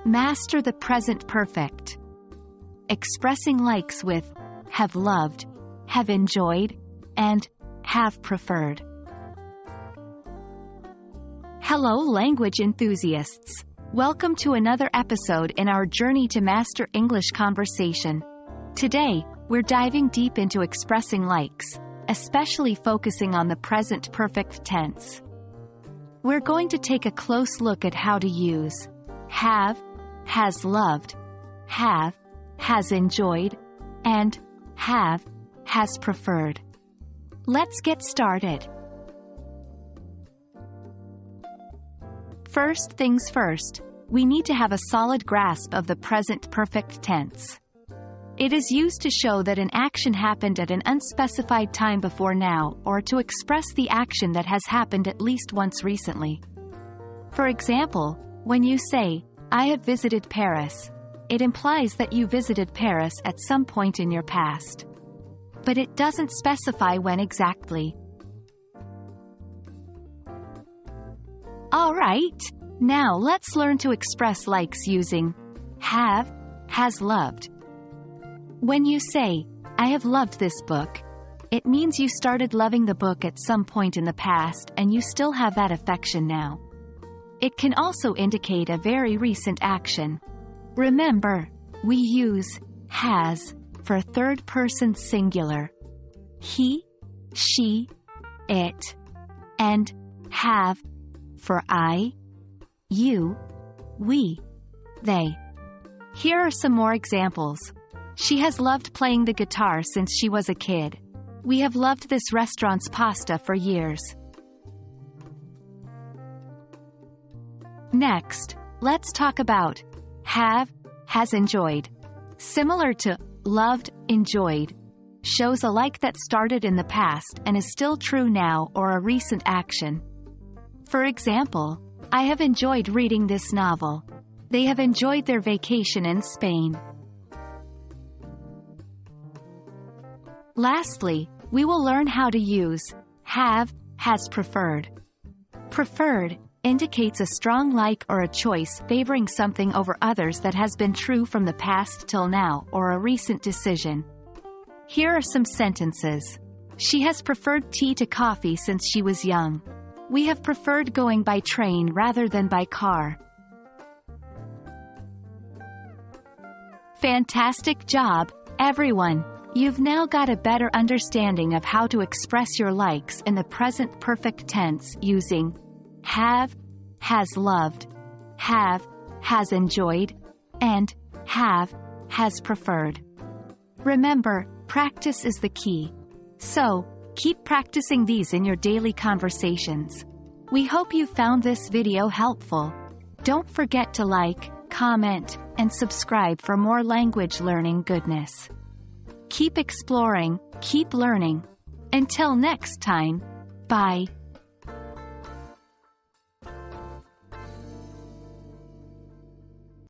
Master the present perfect. Expressing likes with have loved, have enjoyed, and have preferred. Hello language enthusiasts. Welcome to another episode in our journey to master English conversation. Today, we're diving deep into expressing likes, especially focusing on the present perfect tense. We're going to take a close look at how to use have, has loved, have, has enjoyed, and have, has preferred. Let's get started. First things first, we need to have a solid grasp of the present perfect tense. It is used to show that an action happened at an unspecified time before now, or to express the action that has happened at least once recently. For example, when you say, I have visited Paris, it implies that you visited Paris at some point in your past. But it doesn't specify when exactly. Alright, now let's learn to express likes using have, has loved. When you say, I have loved this book, it means you started loving the book at some point in the past and you still have that affection now. It can also indicate a very recent action. Remember, we use has for third-person singular. He, she, it, and have for I, you, we, they. Here are some more examples. She has loved playing the guitar since she was a kid. We have loved this restaurant's pasta for years. Next, let's talk about have, has enjoyed. Similar to loved, enjoyed, shows a like that started in the past and is still true now or a recent action. For example, I have enjoyed reading this novel. They have enjoyed their vacation in Spain. Lastly, we will learn how to use have, has preferred. Preferred indicates a strong like or a choice favoring something over others that has been true from the past till now or a recent decision. Here are some sentences. She has preferred tea to coffee since she was young. We have preferred going by train rather than by car. Fantastic job, everyone! You've now got a better understanding of how to express your likes in the present perfect tense using have, has loved, have, has enjoyed, and have, has preferred. Remember, practice is the key. So, keep practicing these in your daily conversations. We hope you found this video helpful. Don't forget to like, comment, and subscribe for more language learning goodness. Keep exploring, keep learning. Until next time, bye.